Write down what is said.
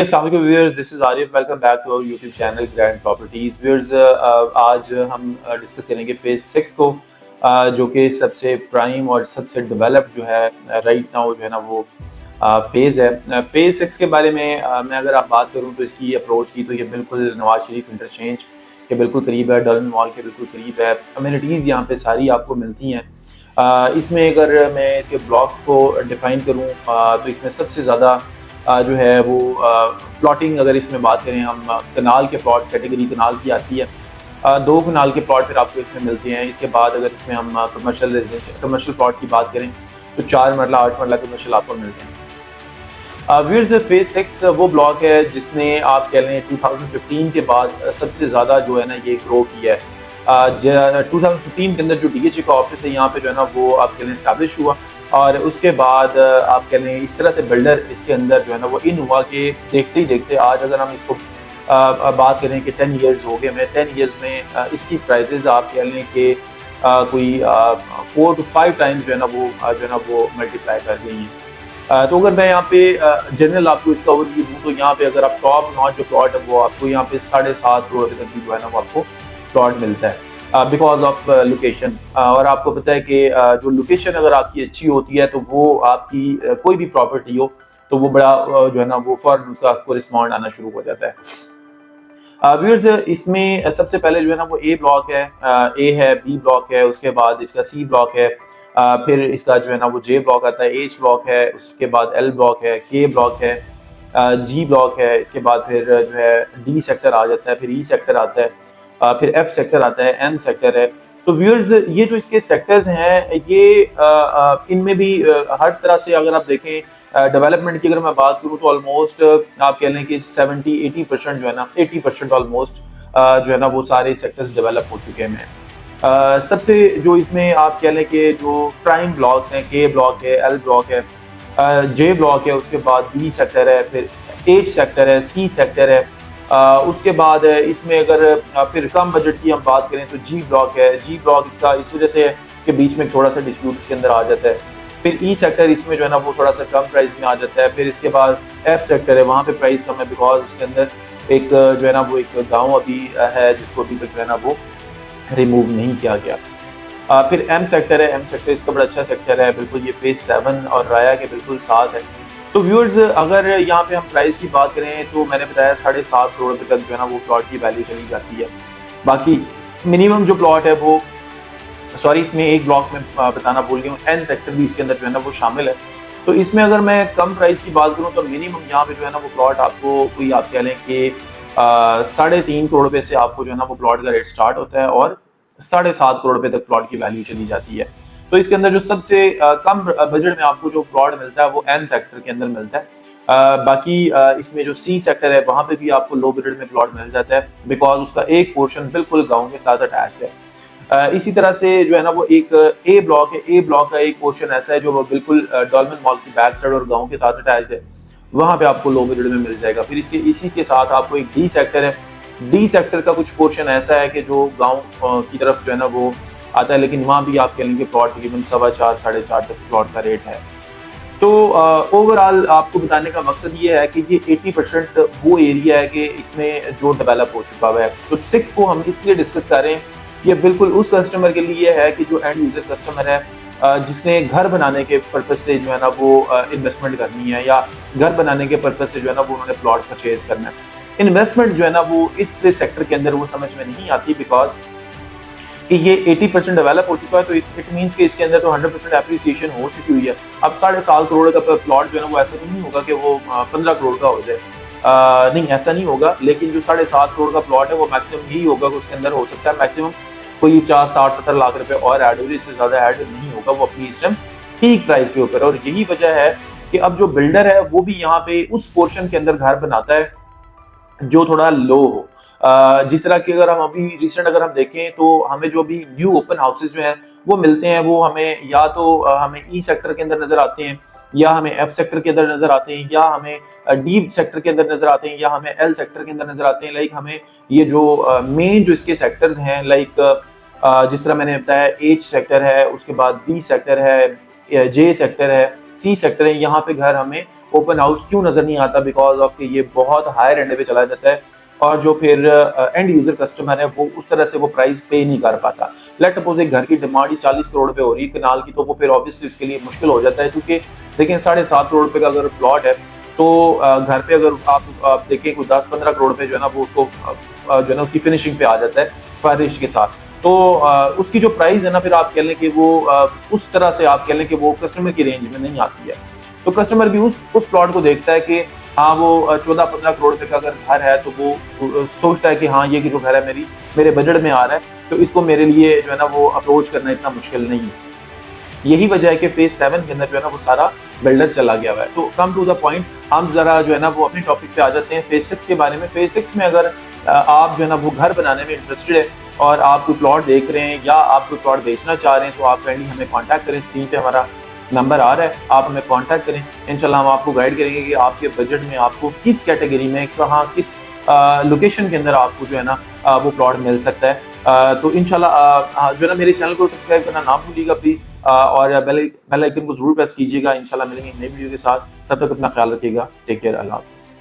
अस्सलाम वालेकुम viewers, this is Arif. Welcome back to our YouTube channel Grand Properties. Viewers, आज हम डिस्कस करेंगे फेज़ 6 को, जो कि सबसे प्राइम और सबसे डेवलप्ड जो है राइट नाउ जो है ना वो फेज़ है। फेज़ 6 के बारे में मैं अगर आप बात करूँ तो इसकी अप्रोच की तो ये बिल्कुल नवाज शरीफ इंटरचेंज के बिल्कुल करीब है, डॉल्फिन मॉल के बिल्कुल करीब है। अम्यूनिटीज़ यहाँ पे सारी आपको मिलती हैं। इसमें अगर मैं इसके ब्लॉक्स को डिफ़ाइन करूँ तो इसमें सबसे ज़्यादा जो है वो प्लॉटिंग, अगर इसमें बात करें हम, कनाल के प्लॉट्स, कैटेगरी कनाल की आती है। 2 कनाल के प्लॉट फिर आपको इसमें मिलते हैं। इसके बाद अगर इसमें हम कमर्शियल रेजिडेंशियल कमर्शियल प्लॉट्स की बात करें तो 4 मरला 8 मरला कमर्शियल आपको मिलते हैं। व्यूअर्स, फेज 6 वो ब्लॉक है जिसने आप कह लें 2015 के बाद सबसे ज़्यादा जो है ना ये ग्रो किया है। 2015 के अंदर जो DHA का ऑफिस है यहाँ पे जो है ना वो आप कह लें इस्टेब्लिश हुआ, और उसके बाद आप कह लें इस तरह से बिल्डर इसके अंदर जो है ना वो इन हुआ कि देखते ही देखते आज अगर हम इसको बात करें कि 10 ईयर्स हो गए, मैं 10 ईयर्स में इसकी प्राइजेज आप कह लें कि कोई 4 to 5 टाइम्स जो है ना वो मल्टीप्लाई कर गई हैं। तो अगर मैं यहाँ पे जनरल आपको इसका ओवरव्यू दूँ तो यहाँ पे अगर आप टॉप नॉच जो प्लॉट है वो आपको यहाँ पे 7.5 करोड़ रुपए तक की जो है ना वो आपको प्लॉट मिलता है बिकॉज ऑफ लोकेशन। और आपको पता है कि जो लोकेशन अगर आपकी अच्छी होती है तो वो आपकी कोई भी प्रॉपर्टी हो तो वो बड़ा जो है ना वो फौरन उसका आपको रिस्पॉन्ड आना शुरू हो जाता है। व्यूअर्स, इसमें सबसे पहले जो है ना वो ए ब्लॉक है, ए है, बी ब्लॉक है, उसके बाद इसका सी ब्लॉक है, फिर इसका जो है ना वो जे ब्लॉक आता है, एच ब्लॉक है, उसके बाद एल ब्लॉक है, के ब्लॉक है, जी ब्लॉक है, इसके बाद फिर जो है डी सेक्टर आ जाता है, फिर ई सेक्टर आता है, फिर एफ सेक्टर आता है, एन सेक्टर है। तो व्यूअर्स, ये जो इसके सेक्टर्स हैं ये इनमें भी हर तरह से अगर आप देखें डेवलपमेंट की अगर मैं बात करूँ तो ऑलमोस्ट आप कह लें कि 70-80% जो है ना 80% ऑलमोस्ट जो है ना वो सारे सेक्टर्स डेवलप हो चुके हैं। सबसे जो इसमें आप कह लें कि जो प्राइम ब्लॉक्स हैं, के ब्लॉक है, एल ब्लॉक है, जे ब्लॉक है, उसके बाद बी सेक्टर है, फिर एच सेक्टर है, सी सेक्टर है, उसके बाद इसमें अगर फिर कम बजट की हम बात करें तो जी ब्लॉक है। जी ब्लॉक इसका इस वजह से है कि बीच में थोड़ा सा डिस्प्यूट इसके अंदर आ जाता है। फिर ई सेक्टर इसमें जो है ना वो थोड़ा सा कम प्राइस में आ जाता है। फिर इसके बाद एफ सेक्टर है, वहाँ पे प्राइस कम है बिकॉज उसके अंदर एक जो है ना वो एक गाँव अभी है जिसको अभी तक जो है ना वो रिमूव नहीं किया गया। फिर एम सेक्टर है, एम सेक्टर इसका बड़ा अच्छा सेक्टर है, बिल्कुल ये फेज 7 और राया के बिल्कुल साथ है। तो व्यूअर्स, अगर यहाँ पे हम प्राइस की बात करें तो मैंने बताया 7.5 करोड़ रुपए तक जो है ना वो प्लॉट की वैल्यू चली जाती है। बाकी मिनिमम जो प्लॉट है वो, सॉरी इसमें एक ब्लॉक में बताना भूल गया हूँ, एन सेक्टर भी इसके अंदर जो है ना वो शामिल है। तो इसमें अगर मैं कम प्राइस की बात करूँ तो मिनिमम यहाँ पे जो है ना वो प्लॉट आपको कोई आप कह लें कि 3.5 करोड़ रुपए से आपको जो है ना वो प्लॉट का रेट स्टार्ट होता है और 7.5 करोड़ रुपए तक प्लॉट की वैल्यू चली जाती है। तो इसके अंदर जो सबसे कम बजट में आपको जो प्लॉट मिलता है वो एन सेक्टर के अंदर मिलता है। बाकी इसमें जो सी सेक्टर है वहाँ पे भी आपको लो बजट में प्लॉट मिल जाता है बिकॉज उसका एक पोर्शन बिल्कुल गाँव के साथ अटैच्ड है। इसी तरह से जो है ना वो एक ए ब्लॉक है, ए ब्लॉक का एक पोर्शन ऐसा है जो वो बिल्कुल डॉल्फिन मॉल की बैक साइड और गाँव के साथ अटैच्ड है, वहाँ पे आपको लो बजट में मिल जाएगा। फिर इसके इसी के साथ आपको एक डी सेक्टर है, डी सेक्टर का कुछ पोर्शन ऐसा है कि जो गांव की तरफ जो है ना वो आता है, लेकिन वहाँ भी आप कह लेंगे प्लॉट तकरीबन 4.25 4.5 तक प्लॉट का रेट है। तो ओवरऑल आपको बताने का मकसद ये है कि ये 80% वो एरिया है कि इसमें जो डेवलप हो चुका हुआ है। तो 6 को हम इसलिए डिस्कस कर रहे हैं, ये बिल्कुल उस कस्टमर के लिए है कि जो एंड यूजर कस्टमर है, जिसने घर बनाने के पर्पज से जो है ना वो इन्वेस्टमेंट करनी है या घर बनाने के पर्पज से जो है ना वो उन्होंने प्लॉट परचेज करना है। इन्वेस्टमेंट जो है ना वो इस सेक्टर के अंदर वो समझ में नहीं आती बिकॉज कि ये 80% डेवलप हो चुका है। तो इट मीन्स कि इसके अंदर तो 100% एप्रिसिएशन हो चुकी हुई है। अब 7.5 करोड़ का प्लॉट जो है ना वो ऐसा तो नहीं होगा कि वो 15 करोड़ का हो जाए, नहीं ऐसा नहीं होगा। लेकिन जो 7.5 करोड़ का प्लॉट है वो मैक्सिमम यही होगा कि उसके अंदर हो सकता है मैक्सिमम कोई 50-60-70 लाख रुपए और ऐड हो जाए, इससे ज्यादा ऐड नहीं होगा वो अपनी इस टाइम पीक प्राइस के ऊपर। और यही वजह है कि अब जो बिल्डर है वो भी यहाँ पे उस पोर्शन के अंदर घर बनाता है जो थोड़ा लो हो। जिस तरह की अगर हम अभी रिसेंट अगर हम देखें तो हमें जो भी न्यू ओपन हाउसेज जो हैं वो मिलते हैं, वो हमें या तो हमें ई सेक्टर के अंदर नजर आते हैं, या हमें एफ सेक्टर के अंदर नजर आते हैं, या हमें डी सेक्टर के अंदर नजर आते हैं, या हमें एल सेक्टर के अंदर नजर आते हैं। लाइक हमें ये जो मेन जो इसके सेक्टर्स हैं, लाइक जिस तरह मैंने बताया एच सेक्टर है, उसके बाद बी सेक्टर है, जे सेक्टर है, सी सेक्टर है, यहाँ पे घर हमें ओपन हाउस क्यों नजर नहीं आता, बिकॉज ऑफ कि ये बहुत हायर एंड पे चला जाता है और जो फिर एंड यूजर कस्टमर है वो उस तरह से वो प्राइस पे नहीं कर पाता। लेट सपोज एक घर की डिमांड ही 40 करोड़ पे हो रही है कनाल की, तो वो फिर ऑब्वियसली उसके लिए मुश्किल हो जाता है, क्योंकि देखें 7.5 करोड़ पे का अगर प्लॉट है तो घर पे अगर आप देखें कोई 10-15 करोड़ पे जो है ना वो उसको जो है ना उसकी फिनिशिंग पे आ जाता है फर्निश के साथ। तो उसकी जो प्राइस है ना फिर आप कह लें कि वो उस तरह से आप कह लें कि वो कस्टमर की रेंज में नहीं आती है। तो कस्टमर भी उस प्लॉट को देखता है कि हाँ वो 14-15 करोड़ रुपए का अगर घर है तो वो सोचता है कि हाँ ये जो घर है मेरे बजट में आ रहा है, तो इसको मेरे लिए जो है ना वो अप्रोच करना इतना मुश्किल नहीं है। यही वजह है कि फेज 7 के अंदर जो है ना वो सारा बिल्डर चला गया हुआ है। तो कम टू द पॉइंट, हम जरा जो है ना वो अपने टॉपिक पे आ जाते हैं फेज 6 के बारे में। फेज 6 में अगर आप जो है ना वो घर बनाने में इंटरेस्टेड है और आप कोई प्लॉट देख रहे हैं या आप कोई प्लॉट बेचना चाह रहे हैं तो आप काइंडली हमें कांटेक्ट करें। स्क्रीन पे हमारा नंबर आ रहा है, आप हमें कांटेक्ट करें। इंशाल्लाह हम आपको गाइड करेंगे कि आपके बजट में आपको किस कैटेगरी में कहाँ किस लोकेशन के अंदर आपको जो है ना वो प्लॉट मिल सकता है। तो इंशाल्लाह जो है ना मेरे चैनल को सब्सक्राइब करना ना भूलिएगा प्लीज़, और बेल आइकन को जरूर प्रेस कीजिएगा। इंशाल्लाह मिलेंगे नई वीडियो के साथ, तब तक अपना ख्याल रखिएगा। टेक केयर, अल्लाह हाफिज़।